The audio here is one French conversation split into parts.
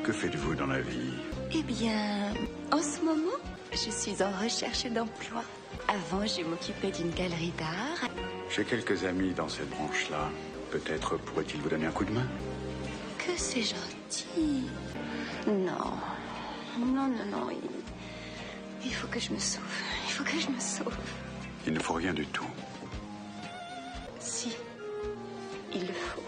Que faites-vous dans la vie? Eh bien, en ce moment, je suis en recherche d'emploi. Avant, je m'occupais d'une galerie d'art. J'ai quelques amis dans cette branche-là. Peut-être pourraient-ils vous donner un coup de main? Que c'est gentil. Non. Non, non, non. Il faut que je me sauve. Il faut que je me sauve. Il ne faut rien du tout. Si. Il le faut.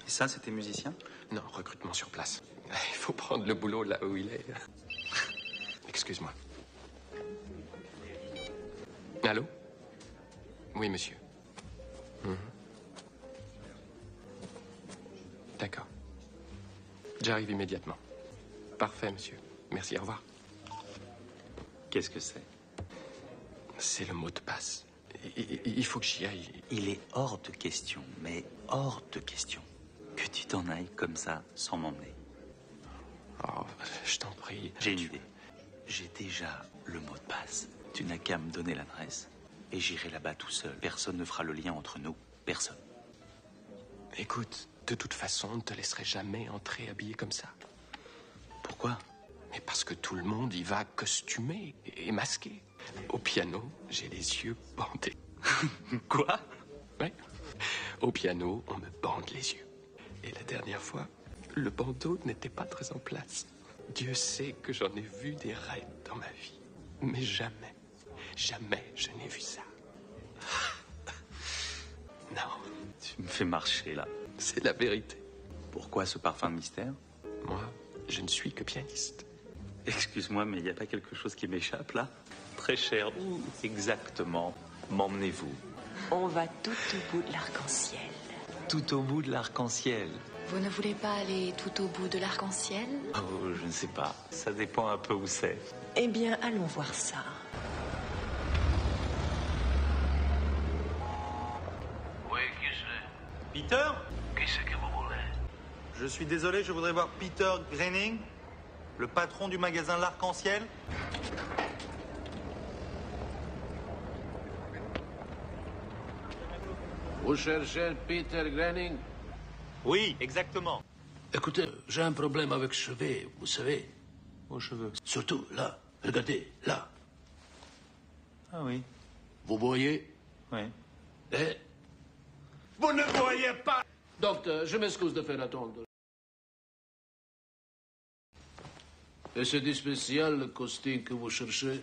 Et ça, c'était musicien? Non, recrutement sur place. Il faut prendre le boulot là où il est. Excuse-moi. Allô? Oui, monsieur. D'accord. J'arrive immédiatement. Parfait, monsieur. Merci, au revoir. Qu'est-ce que c'est? C'est le mot de passe. Il faut que j'y aille. Il est hors de question, mais hors de question, que tu t'en ailles comme ça, sans m'emmener. Oh, je t'en prie. J'ai une idée. J'ai déjà le mot de passe. Tu n'as qu'à me donner l'adresse. Et j'irai là-bas tout seul. Personne ne fera le lien entre nous. Personne. Écoute, de toute façon, on ne te laisserait jamais entrer habillé comme ça. Pourquoi? Mais parce que tout le monde y va costumé et masqué. Au piano, j'ai les yeux bandés. Quoi? Oui. Au piano, on me bande les yeux. Et la dernière fois, le bandeau n'était pas très en place. Dieu sait que j'en ai vu des raids dans ma vie. Mais jamais, jamais je n'ai vu ça. Non. Tu me fais marcher, là. C'est la vérité. Pourquoi ce parfum de mystère? Moi, je ne suis que pianiste. Excuse-moi, mais il n'y a pas quelque chose qui m'échappe, là? Très cher. Où exactement m'emmenez-vous? On va tout au bout de l'arc-en-ciel. Tout au bout de l'arc-en-ciel. Vous ne voulez pas aller tout au bout de l'arc-en-ciel? Oh, je ne sais pas. Ça dépend un peu où c'est. Eh bien, allons voir ça. Oui, qui c'est? Peter? Qui c'est que vous voulez? Je suis désolé, je voudrais voir Peter Greening, le patron du magasin L'Arc-en-Ciel. Vous cherchez Peter Greening? Oui, exactement. Écoutez, j'ai un problème avec cheveux, vous savez. Aux cheveux. Surtout là. Regardez, là. Ah oui. Vous voyez? Oui. Et... Vous ne voyez pas! Docteur, je m'excuse de faire attendre. Et c'est du spécial, le costume que vous cherchez?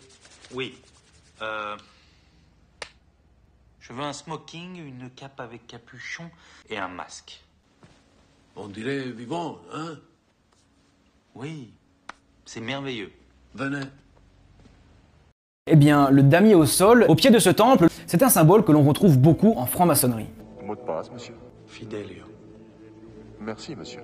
Oui. Je veux un smoking, une cape avec capuchon et un masque. On dirait vivant, hein? Oui. C'est merveilleux. Venez. Eh bien, le damier au sol, au pied de ce temple, c'est un symbole que l'on retrouve beaucoup en franc-maçonnerie. Mot de passe, monsieur. Fidelio. Merci, monsieur.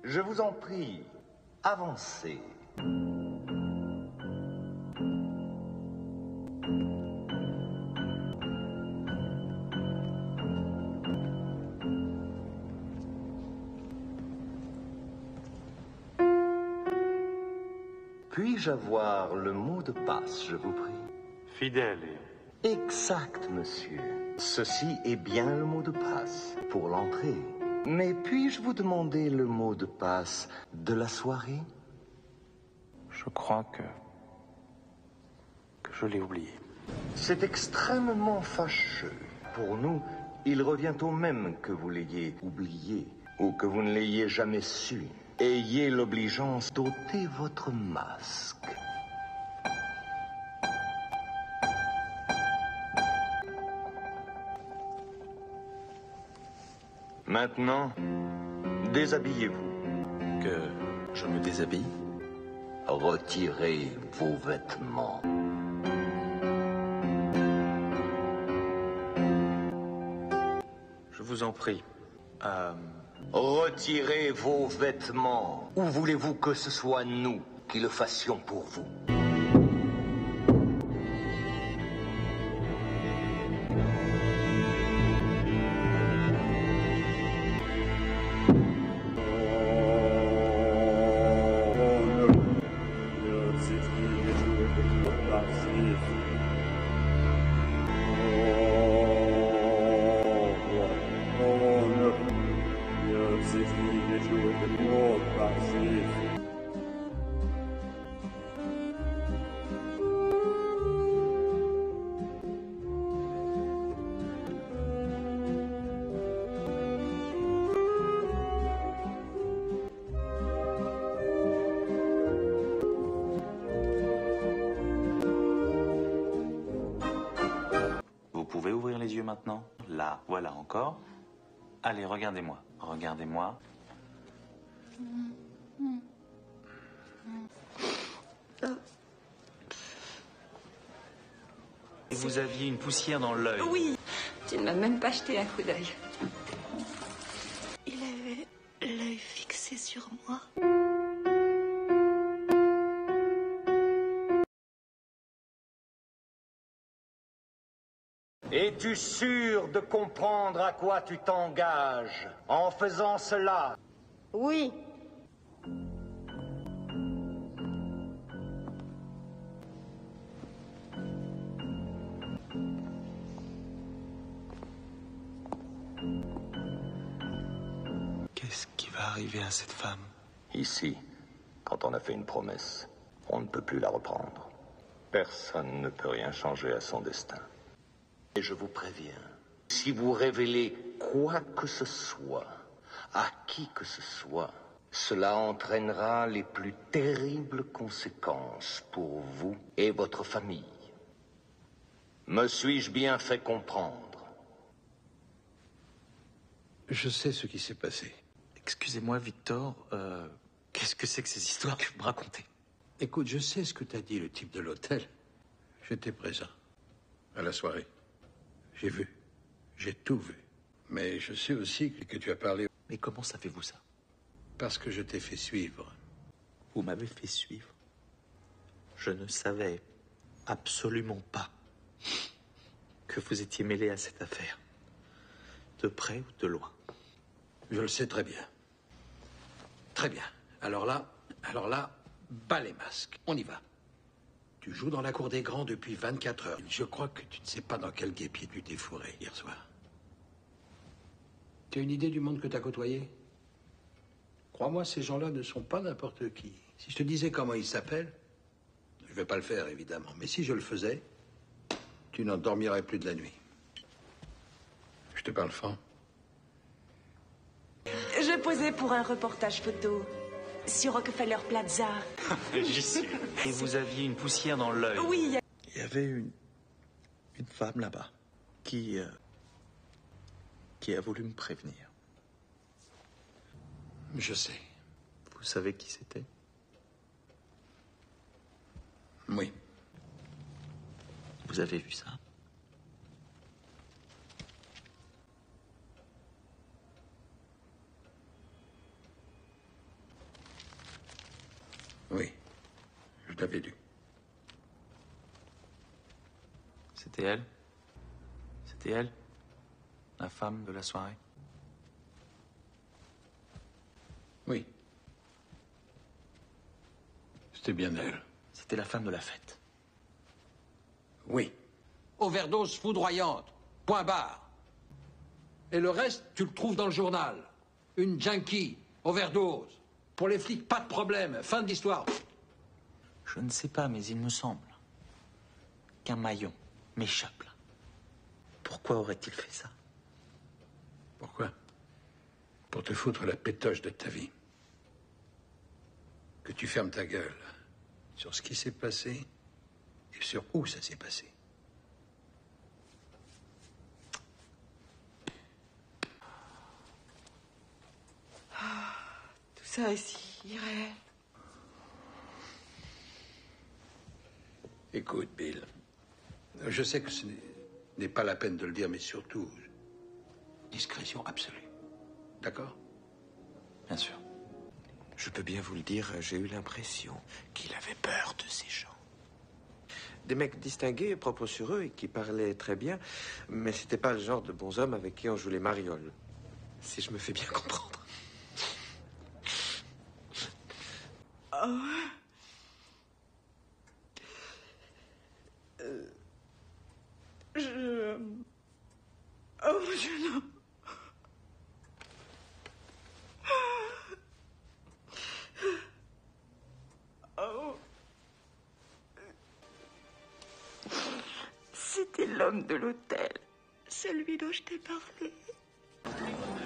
Je vous en prie, avancez. Puis-je avoir le mot de passe, je vous prie? Fidelio. Exact, monsieur. Ceci est bien le mot de passe pour l'entrée. Mais puis-je vous demander le mot de passe de la soirée? Je crois que je l'ai oublié. C'est extrêmement fâcheux. Pour nous, il revient au même que vous l'ayez oublié ou que vous ne l'ayez jamais su. Ayez l'obligeance d'ôter votre masque. Maintenant, déshabillez-vous. Que je me déshabille? Retirez vos vêtements. Je vous en prie. Retirez vos vêtements. Ou voulez-vous que ce soit nous qui le fassions pour vous? Vous pouvez ouvrir les yeux maintenant? Là, voilà encore. Allez, regardez-moi. Regardez-moi. Vous aviez une poussière dans l'œil. Oui. Tu ne m'as même pas jeté un coup d'œil. Il avait l'œil fixé sur moi. Es-tu sûr de comprendre à quoi tu t'engages en faisant cela? Oui. Qu'est-ce qui va arriver à cette femme? Ici, quand on a fait une promesse, on ne peut plus la reprendre. Personne ne peut rien changer à son destin. Et je vous préviens, si vous révélez quoi que ce soit, à qui que ce soit, cela entraînera les plus terribles conséquences pour vous et votre famille. Me suis-je bien fait comprendre? Je sais ce qui s'est passé. Excusez-moi, Victor, qu'est-ce que c'est que ces histoires que vous me racontez? Écoute, je sais ce que t'as dit, le type de l'hôtel. J'étais présent à la soirée. J'ai vu. J'ai tout vu. Mais je sais aussi que tu as parlé... Mais comment savez-vous ça? Parce que je t'ai fait suivre. Vous m'avez fait suivre. Je ne savais absolument pas que vous étiez mêlé à cette affaire. De près ou de loin. Je le sais très bien. Très bien. Alors là, bas les masques. On y va. Tu joues dans la cour des grands depuis 24 heures. Je crois que tu ne sais pas dans quel guêpier tu t'es fourré hier soir. Tu as une idée du monde que tu as côtoyé? Crois-moi, ces gens-là ne sont pas n'importe qui. Si je te disais comment ils s'appellent, je ne vais pas le faire, évidemment. Mais si je le faisais, tu n'en dormirais plus de la nuit. Je te parle franc. Je posais pour un reportage photo sur Rockefeller Plaza. J'y suis. Et vous aviez une poussière dans l'œil. Oui. Il y avait une femme là-bas qui a voulu me prévenir. Je sais. Vous savez qui c'était? Oui. Vous avez vu ça? Oui. Je l'avais lu. C'était elle? C'était elle? La femme de la soirée? Oui. C'était bien elle. C'était la femme de la fête. Oui. Overdose foudroyante. Point barre. Et le reste, tu le trouves dans le journal. Une junkie. Overdose. Pour les flics, pas de problème. Fin de l'histoire. Je ne sais pas, mais il me semble qu'un maillon m'échappe là. Pourquoi aurait-il fait ça? Pourquoi? Pour te foutre la pétoche de ta vie. Que tu fermes ta gueule sur ce qui s'est passé et sur où ça s'est passé. Tout ça est si irréel. Écoute, Bill, je sais que ce n'est pas la peine de le dire, mais surtout, discrétion absolue. D'accord? Bien sûr. Je peux bien vous le dire, j'ai eu l'impression qu'il avait peur de ces gens. Des mecs distingués, propres sur eux et qui parlaient très bien, mais c'était pas le genre de bons hommes avec qui on joue les marioles. Si je me fais bien comprendre. Oh. Oh, je non. Oh. C'était l'homme de l'hôtel. Celui dont je t'ai parlé.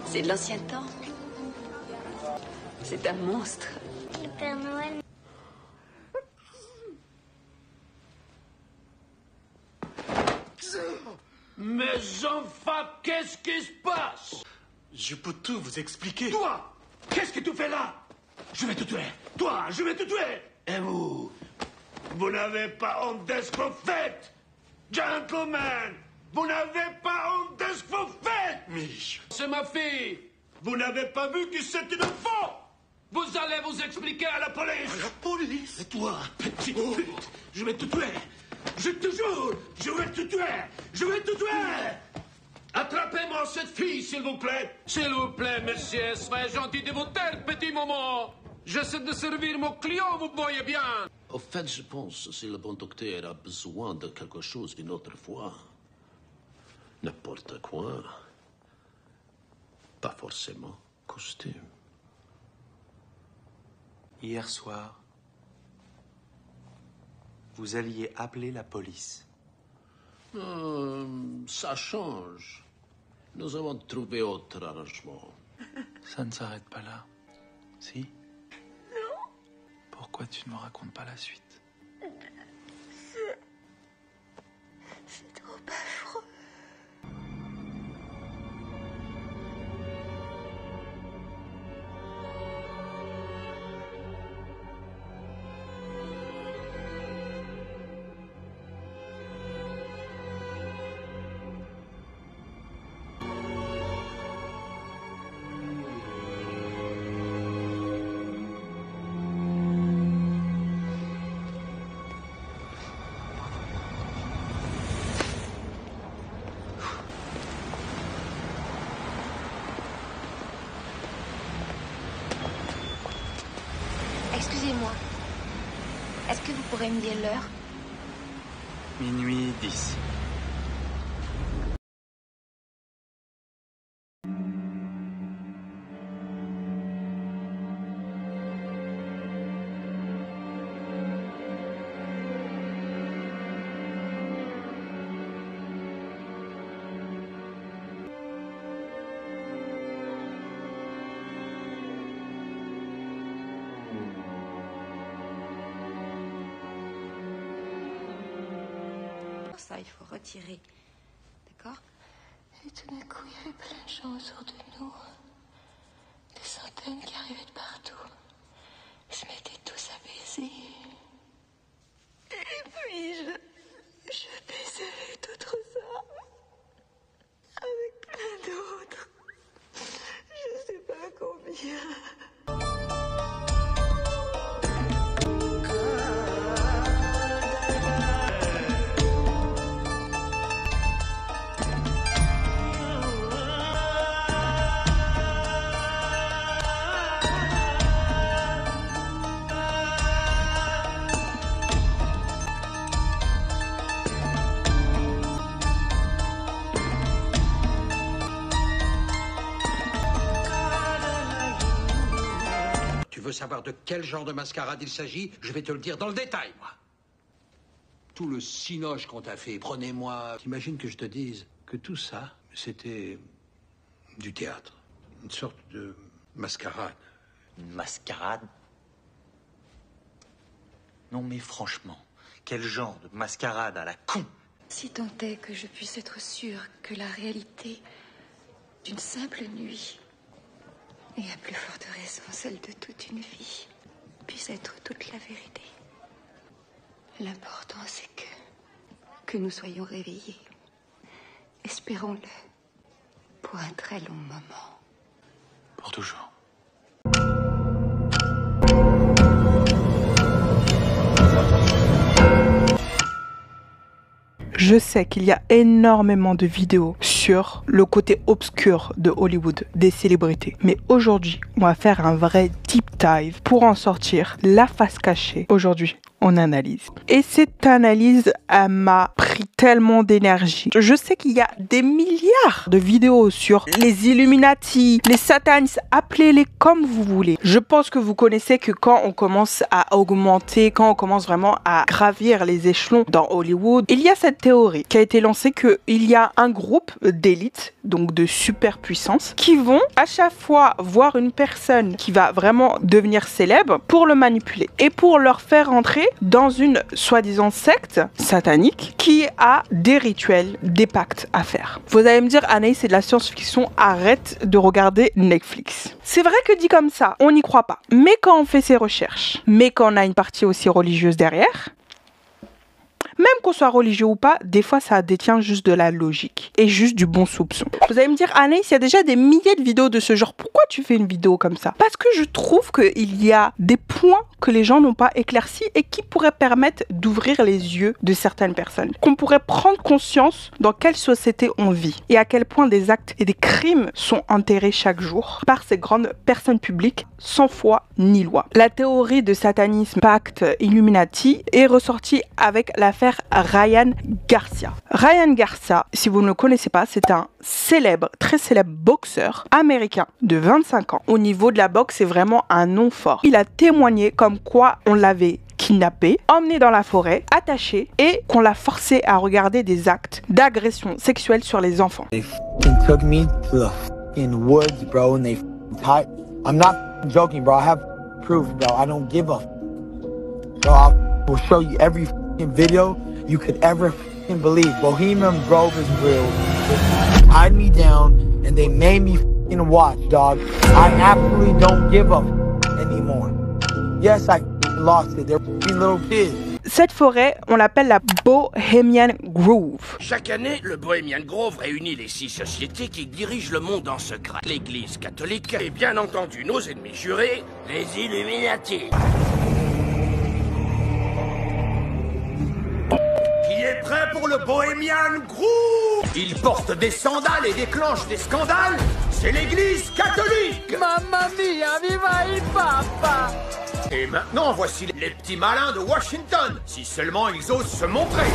C'est de l'ancien temps. C'est un monstre. Le Père Noël. Mes enfants, qu'est-ce qui se passe? Je peux tout vous expliquer. Toi, qu'est-ce que tu fais là? Je vais te tuer. Toi, je vais te tuer. Et vous n'avez pas honte de ce que vous faites? Gentlemen, vous n'avez pas honte de ce que vous faites? Mais... C'est ma fille. Vous n'avez pas vu que c'est une faux? Vous allez vous expliquer à la police. À la police? Et toi, petite pute, je vais te tuer. Je te jure, je vais te tuer. Je vais te tuer. Attrapez-moi cette fille, s'il vous plaît. S'il vous plaît, monsieur, soyez gentil de vous taire, petit moment. J'essaie de servir mon client, vous voyez bien. Au fait, je pense, si le bon docteur a besoin de quelque chose une autre fois, n'importe quoi, pas forcément costume. Hier soir, vous alliez appeler la police. Ça change. Nous avons trouvé autre arrangement. Ça ne s'arrête pas là. Si? Non. Pourquoi tu ne me racontes pas la suite? C'est trop affreux. Excusez-moi. Est-ce que vous pourrez me dire l'heure? Minuit 10. Ça, il faut retirer. D'accord? Et tout d'un coup, il y avait plein de gens autour de nous. Des centaines qui arrivaient de partout. Ils se mettaient tous à baiser. Et puis, je baisais d'autres hommes. Avec plein d'autres. Je sais pas combien. Tu veux savoir de quel genre de mascarade il s'agit? Je vais te le dire dans le détail, moi. Tout le cinoche qu'on t'a fait, prenez-moi. T'imagines que je te dise que tout ça, c'était du théâtre. Une sorte de mascarade. Une mascarade? Non mais franchement, quel genre de mascarade à la con? Si tant est que je puisse être sûre que la réalité d'une simple nuit, et à plus forte raison celle de toute une vie, puisse être toute la vérité. L'important, c'est que nous soyons réveillés. Espérons-le. Pour un très long moment. Pour toujours. Je sais qu'il y a énormément de vidéos sur le côté obscur de Hollywood, des célébrités. Mais aujourd'hui, on va faire un vrai deep dive pour en sortir la face cachée. Aujourd'hui, on analyse. Et cette analyse, elle m'a pris tellement d'énergie. Je sais qu'il y a des milliards de vidéos sur les Illuminati, les satanistes, appelez-les comme vous voulez. Je pense que vous connaissez que quand on commence à augmenter, quand on commence vraiment à gravir les échelons dans Hollywood, il y a cette théorie qui a été lancée qu'il y a un groupe d'élite, donc de superpuissance, qui vont à chaque fois voir une personne qui va vraiment devenir célèbre pour le manipuler et pour leur faire entrer dans une soi-disant secte satanique qui a des rituels, des pactes à faire. Vous allez me dire, Anaïs, c'est de la science-fiction, arrête de regarder Netflix. C'est vrai que dit comme ça, on n'y croit pas. Mais quand on fait ses recherches, mais quand on a une partie aussi religieuse derrière, même qu'on soit religieux ou pas, des fois ça détient juste de la logique et juste du bon soupçon. Vous allez me dire, Anaïs, il y a déjà des milliers de vidéos de ce genre. Pourquoi tu fais une vidéo comme ça? Parce que je trouve qu'il y a des points que les gens n'ont pas éclaircis et qui pourraient permettre d'ouvrir les yeux de certaines personnes. Qu'on pourrait prendre conscience dans quelle société on vit et à quel point des actes et des crimes sont enterrés chaque jour par ces grandes personnes publiques sans foi ni loi. La théorie de satanisme, pacte, Illuminati est ressortie avec l'affaire Ryan Garcia. Ryan Garcia, si vous ne le connaissez pas, c'est un célèbre, très célèbre boxeur américain de 25 ans. Au niveau de la boxe, c'est vraiment un nom fort. Il a témoigné comme quoi on l'avait kidnappé, emmené dans la forêt, attaché et qu'on l'a forcé à regarder des actes d'agression sexuelle sur les enfants. They took me to the woods, bro, and they tied. I'm not joking, bro. I have proof, bro. I don't give a. Bro, I will show you every video you could ever believe. Bohemian Grove is real. They tied me down and they made me watch, dog. I absolutely don't give up anymore. Yes, I lost it. They're little kids. Cette forêt, on l'appelle la Bohemian Grove. Chaque année, le Bohemian Grove réunit les 6 sociétés qui dirigent le monde en secret. L'Église catholique et bien entendu nos ennemis jurés, les Illuminati. Qui est prêt pour le Bohemian Grove? Il porte des sandales et déclenche des scandales. C'est l'Église catholique. Mamma mia, viva il Papa! Et maintenant, voici les petits malins de Washington, si seulement ils osent se montrer.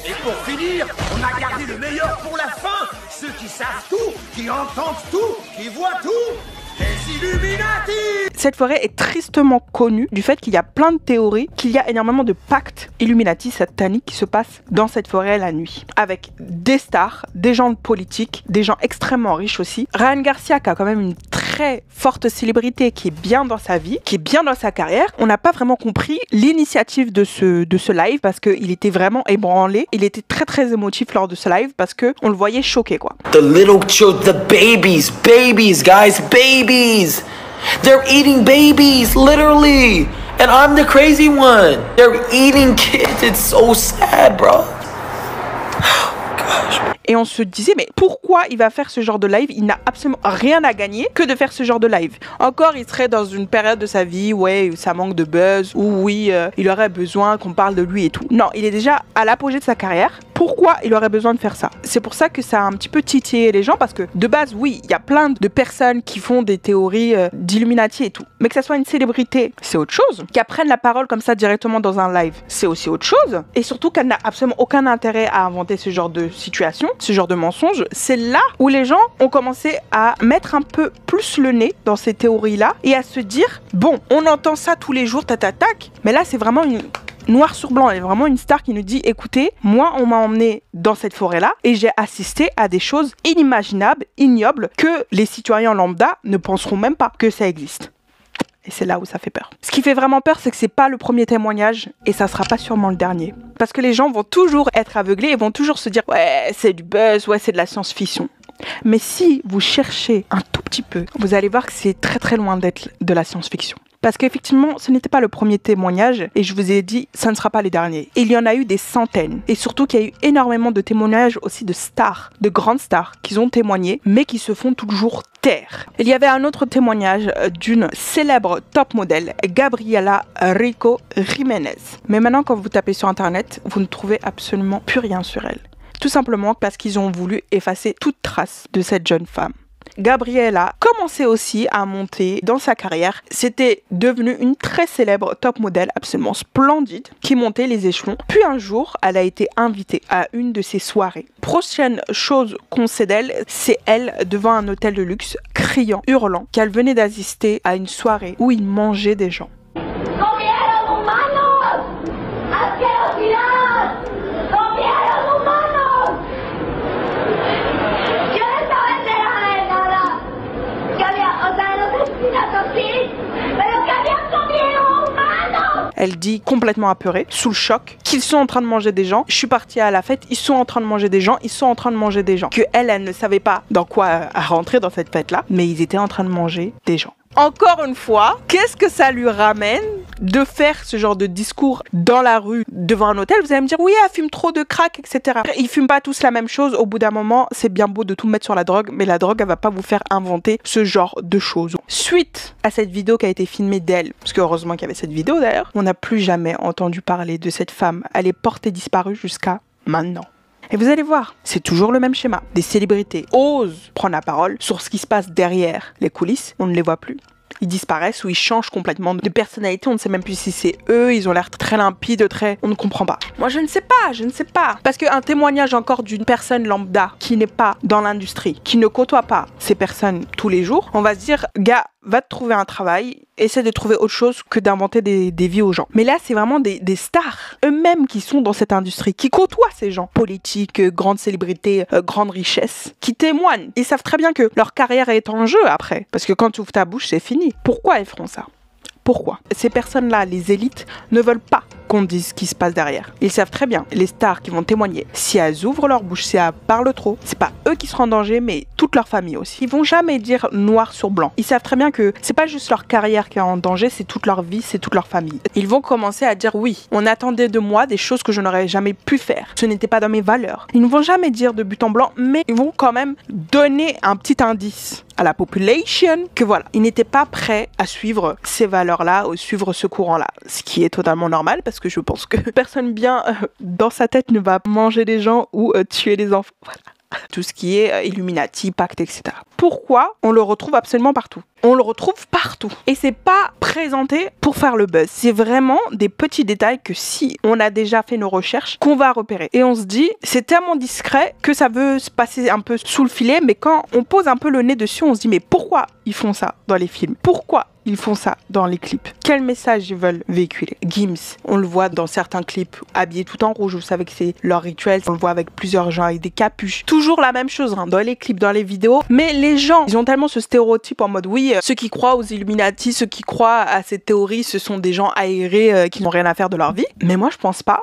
Et pour finir, on a gardé le meilleur pour la fin. Ceux qui savent tout, qui entendent tout, qui voient tout. Les Illuminati! Cette forêt est tristement connue du fait qu'il y a plein de théories, qu'il y a énormément de pactes Illuminati sataniques qui se passent dans cette forêt la nuit. Avec des stars, des gens politiques, des gens extrêmement riches aussi. Ryan Garcia qui a quand même une très forte célébrité, qui est bien dans sa vie, qui est bien dans sa carrière. On n'a pas vraiment compris l'initiative de ce live parce qu'il était vraiment ébranlé. Il était très très émotif lors de ce live parce qu'on le voyait choqué quoi. The little children, the babies, guys, babies. They're eating babies, literally. And I'm the crazy one. They're eating kids. It's so sad, bro. Et on se disait, mais pourquoi il va faire ce genre de live? Il n'a absolument rien à gagner que de faire ce genre de live. Encore, il serait dans une période de sa vie, ouais, où ça manque de buzz, où oui, il aurait besoin qu'on parle de lui et tout. Non, il est déjà à l'apogée de sa carrière. Pourquoi il aurait besoin de faire ça? C'est pour ça que ça a un petit peu titillé les gens, parce que de base, oui, il y a plein de personnes qui font des théories d'Illuminati et tout. Mais que ça soit une célébrité, c'est autre chose. Qu'elle prenne la parole comme ça directement dans un live, c'est aussi autre chose. Et surtout qu'elle n'a absolument aucun intérêt à inventer ce genre de situation, ce genre de mensonge. C'est là où les gens ont commencé à mettre un peu plus le nez dans ces théories-là et à se dire, bon, on entend ça tous les jours, tac, mais là, c'est vraiment une... noir sur blanc, il y a vraiment une star qui nous dit, écoutez, moi on m'a emmené dans cette forêt-là et j'ai assisté à des choses inimaginables, ignobles, que les citoyens lambda ne penseront même pas que ça existe. Et c'est là où ça fait peur. Ce qui fait vraiment peur, c'est que c'est pas le premier témoignage et ça sera pas sûrement le dernier. Parce que les gens vont toujours être aveuglés et vont toujours se dire, ouais, c'est du buzz, ouais, c'est de la science-fiction. Mais si vous cherchez un tout petit peu, vous allez voir que c'est très très loin d'être de la science-fiction. Parce qu'effectivement, ce n'était pas le premier témoignage et je vous ai dit, ça ne sera pas les derniers. Il y en a eu des centaines. Et surtout qu'il y a eu énormément de témoignages aussi de stars, de grandes stars qui ont témoigné, mais qui se font toujours taire. Il y avait un autre témoignage d'une célèbre top modèle, Gabriela Rico Jiménez. Mais maintenant, quand vous tapez sur internet, vous ne trouvez absolument plus rien sur elle. Tout simplement parce qu'ils ont voulu effacer toute trace de cette jeune femme. Gabriela commençait aussi à monter dans sa carrière. C'était devenu une très célèbre top modèle absolument splendide qui montait les échelons. Puis un jour, elle a été invitée à une de ses soirées. Prochaine chose qu'on sait d'elle, c'est elle devant un hôtel de luxe, criant, hurlant qu'elle venait d'assister à une soirée où il mangeait des gens. Elle dit complètement apeurée, sous le choc, qu'ils sont en train de manger des gens. Je suis partie à la fête, ils sont en train de manger des gens, ils sont en train de manger des gens. Que elle ne savait pas dans quoi rentrer dans cette fête-là, mais ils étaient en train de manger des gens. Encore une fois, qu'est-ce que ça lui ramène de faire ce genre de discours dans la rue, devant un hôtel? Vous allez me dire, oui, elle fume trop de crack, etc. Ils fument pas tous la même chose. Au bout d'un moment, c'est bien beau de tout mettre sur la drogue, mais la drogue, elle va pas vous faire inventer ce genre de choses. Suite à cette vidéo qui a été filmée d'elle, parce que heureusement qu'il y avait cette vidéo d'ailleurs, on n'a plus jamais entendu parler de cette femme. Elle est portée disparue jusqu'à maintenant. Et vous allez voir, c'est toujours le même schéma. Des célébrités osent prendre la parole sur ce qui se passe derrière les coulisses. On ne les voit plus. Ils disparaissent ou ils changent complètement de personnalité. On ne sait même plus si c'est eux. Ils ont l'air très limpides, très... On ne comprend pas. Moi, je ne sais pas. Parce qu'un témoignage encore d'une personne lambda qui n'est pas dans l'industrie, qui ne côtoie pas ces personnes tous les jours, on va se dire, gars, va te trouver un travail, essaie de trouver autre chose que d'inventer des vies aux gens. Mais là, c'est vraiment des stars, eux-mêmes qui sont dans cette industrie, qui côtoient ces gens, politiques, grandes célébrités, grandes richesses, qui témoignent. Ils savent très bien que leur carrière est en jeu après. Parce que quand tu ouvres ta bouche, c'est fini. Pourquoi ils feront ça? Pourquoi? Ces personnes-là, les élites, ne veulent pas qu'on dise ce qui se passe derrière. Ils savent très bien, les stars qui vont témoigner, si elles ouvrent leur bouche, si elles parlent trop, c'est pas eux qui seront en danger, mais toute leur famille aussi. Ils vont jamais dire noir sur blanc. Ils savent très bien que c'est pas juste leur carrière qui est en danger, c'est toute leur vie, c'est toute leur famille. Ils vont commencer à dire oui, on attendait de moi des choses que je n'aurais jamais pu faire. Ce n'était pas dans mes valeurs. Ils ne vont jamais dire de but en blanc, mais ils vont quand même donner un petit indice à la population que voilà, ils n'étaient pas prêts à suivre ces valeurs-là ou suivre ce courant-là. Ce qui est totalement normal parce que je pense que personne bien dans sa tête ne va manger des gens ou tuer des enfants. Voilà. Tout ce qui est Illuminati, pacte, etc. Pourquoi? On le retrouve absolument partout. On le retrouve partout. Et c'est pas présenté pour faire le buzz. C'est vraiment des petits détails que si on a déjà fait nos recherches, qu'on va repérer. Et on se dit, c'est tellement discret que ça veut se passer un peu sous le filet, mais quand on pose un peu le nez dessus, on se dit, mais pourquoi ils font ça dans les films? Pourquoi ils font ça dans les clips? Quel message ils veulent véhiculer? Gims, on le voit dans certains clips habillés tout en rouge, vous savez que c'est leur rituel, on le voit avec plusieurs gens avec des capuches. Toujours la même chose dans les clips, dans les vidéos, mais les gens, ils ont tellement ce stéréotype en mode oui, ceux qui croient aux Illuminati, ceux qui croient à cette théorie, ce sont des gens aérés qui n'ont rien à faire de leur vie. Mais moi je pense pas.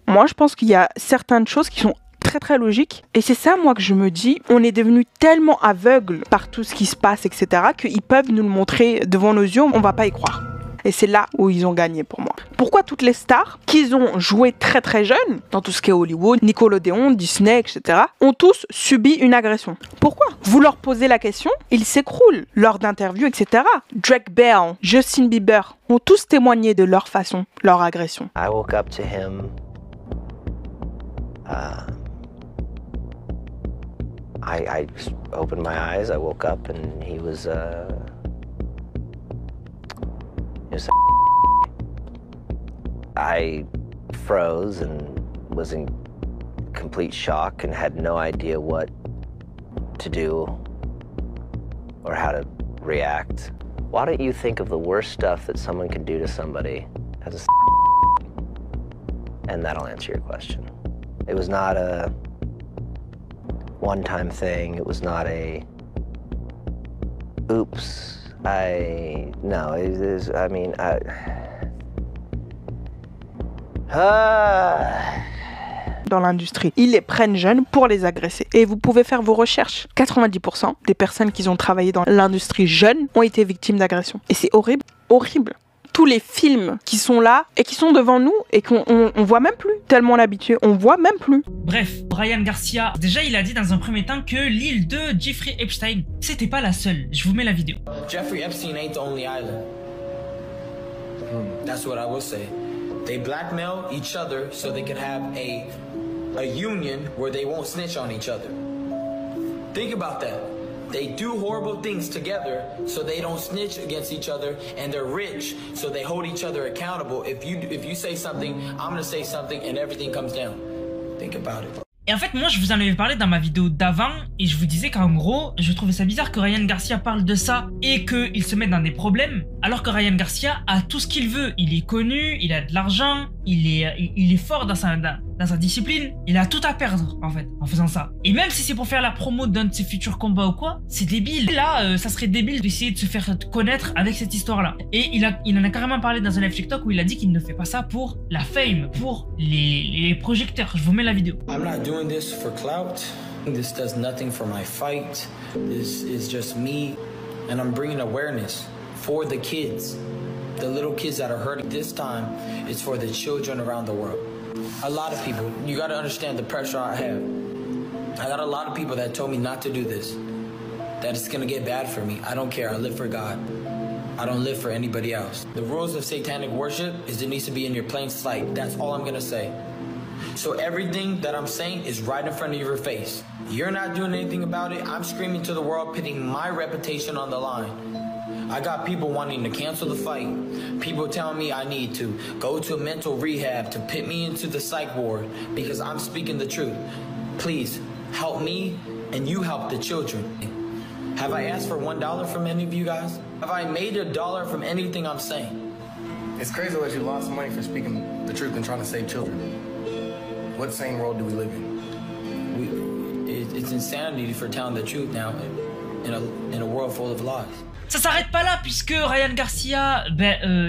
Moi je pense qu'il y a certaines choses qui sont très logique. Et c'est ça, moi, que je me dis, on est devenu tellement aveugle par tout ce qui se passe, etc., qu'ils peuvent nous le montrer devant nos yeux, on va pas y croire. Et c'est là où ils ont gagné pour moi. Pourquoi toutes les stars qu'ils ont joué très jeunes, dans tout ce qui est Hollywood, Nickelodeon, Disney, etc., ont tous subi une agression? Pourquoi? Vous leur posez la question, ils s'écroulent lors d'interviews, etc. Drake Bell, Justin Bieber ont tous témoigné de leur façon, leur agression. I woke up to him. I just opened my eyes, I woke up, and he was I froze and was in complete shock and had no idea what to do or how to react. Why don't you think of the worst stuff that someone can do to somebody as a and that'll answer your question. It was not a one-time thing. It was not a, oops, no, it is, I mean, dans l'industrie. Ils les prennent jeunes pour les agresser. Et vous pouvez faire vos recherches. 90% des personnes qui ont travaillé dans l'industrie jeune ont été victimes d'agressions. Et c'est horrible, horrible. Tous les films qui sont là et qui sont devant nous et qu'on voit même plus, tellement l'habitué, on voit même plus. Bref, Ryan Garcia, déjà il a dit dans un premier temps que l'île de Jeffrey Epstein, c'était pas la seule. Je vous mets la vidéo. Jeffrey Epstein ain't the only island. That's what I will say. They blackmail each other so they can have a union where they won't snitch on each other. Think about that. They do horrible things together so they don't snitch against each other, and they're rich so they hold each other accountable. If you say something, I'm gonna say something, and everything comes down. Think about it. Et en fait, moi, je vous en avais parlé dans ma vidéo d'avant et je vous disais qu'en gros, je trouvais ça bizarre que Ryan Garcia parle de ça et qu'il se mette dans des problèmes, alors que Ryan Garcia a tout ce qu'il veut. Il est connu, il a de l'argent, il est fort dans sa discipline. Il a tout à perdre, en fait, en faisant ça. Et même si c'est pour faire la promo d'un de ses futurs combats ou quoi, c'est débile. Et là, ça serait débile d'essayer de se faire connaître avec cette histoire-là. Et il en a carrément parlé dans un live TikTok où il a dit qu'il ne fait pas ça pour la fame, pour les projecteurs. Je vous mets la vidéo. I'm not doing this for clout. This does nothing for my fight. This is just me, and I'm bringing awareness for the kids, the little kids that are hurting. This time, it's for the children around the world. A lot of people, you got to understand the pressure I have. I got a lot of people that told me not to do this, that it's going to get bad for me. I don't care. I live for God. I don't live for anybody else. The rules of satanic worship is it needs to be in your plain sight. That's all I'm going to say. So everything that I'm saying is right in front of your face. You're not doing anything about it. I'm screaming to the world, putting my reputation on the line. I got people wanting to cancel the fight. People telling me I need to go to a mental rehab to put me into the psych ward because I'm speaking the truth. Please help me and you help the children. Have I asked for $1 from any of you guys? Have I made $1 from anything I'm saying? It's crazy that you lost money for speaking the truth and trying to save children. What sane world do we live in? It's insanity for telling the truth now in a world full of lies. Ça s'arrête pas là puisque Ryan Garcia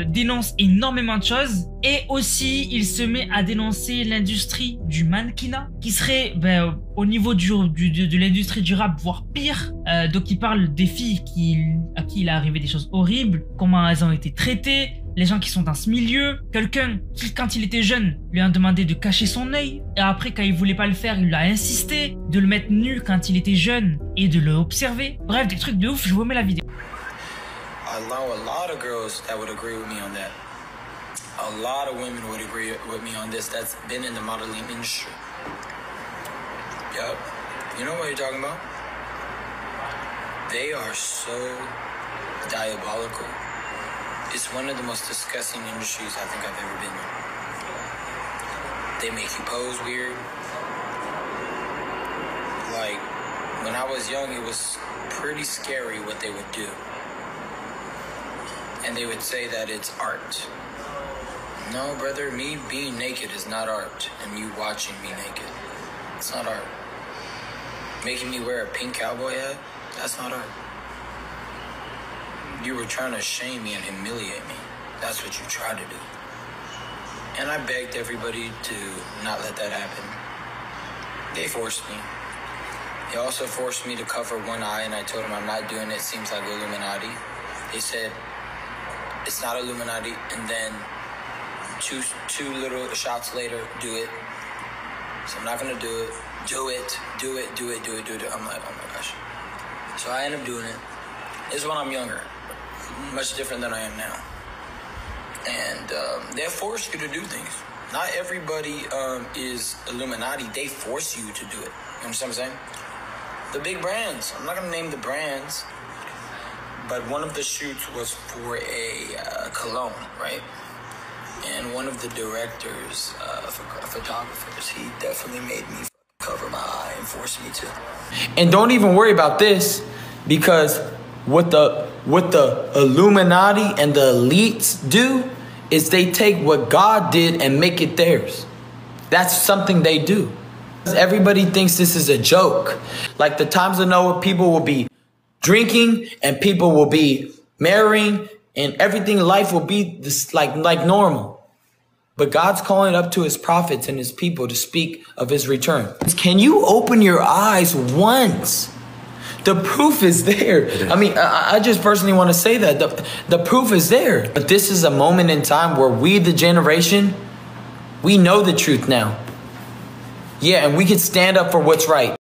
dénonce énormément de choses et aussi il se met à dénoncer l'industrie du mannequinat qui serait au niveau de l'industrie du rap voire pire. Donc il parle des filles à qui il est arrivé des choses horribles, comment elles ont été traitées, les gens qui sont dans ce milieu, quelqu'un qui quand il était jeune lui a demandé de cacher son œil et après quand il voulait pas le faire il lui a insisté de le mettre nu quand il était jeune et de l'observer. Bref des trucs de ouf, je vous mets la vidéo. I know a lot of girls that would agree with me on that. A lot of women would agree with me on this that's been in the modeling industry. Yup. You know what you're talking about? They are so diabolical. It's one of the most disgusting industries I think I've ever been in. They make you pose weird. Like, when I was young, it was pretty scary what they would do. And they would say that it's art. No, brother, me being naked is not art. And you watching me naked, it's not art. Making me wear a pink cowboy hat, that's not art. You were trying to shame me and humiliate me. That's what you tried to do. And I begged everybody to not let that happen. They forced me. They also forced me to cover one eye, and I told them I'm not doing it. It seems like Illuminati. They said, it's not Illuminati, and then two little shots later, do it. So I'm not gonna do it. Do it. I'm like, oh my gosh. So I end up doing it. This is when I'm younger, much different than I am now. And they force you to do things. Not everybody is Illuminati. They force you to do it. You understand what I'm saying? The big brands. I'm not gonna name the brands. But one of the shoots was for a cologne, right? And one of the directors, photographers, he definitely made me cover my eye and forced me to. And don't even worry about this, because what the Illuminati and the elites do is they take what God did and make it theirs. That's something they do. Everybody thinks this is a joke. Like the times of Noah, people will be drinking and people will be marrying and everything, life will be this like normal. But God's calling up to his prophets and his people to speak of his return. Can you open your eyes once? The proof is there. I mean, I just personally want to say that. The proof is there. But this is a moment in time where we, the generation, we know the truth now. Yeah, and we can stand up for what's right.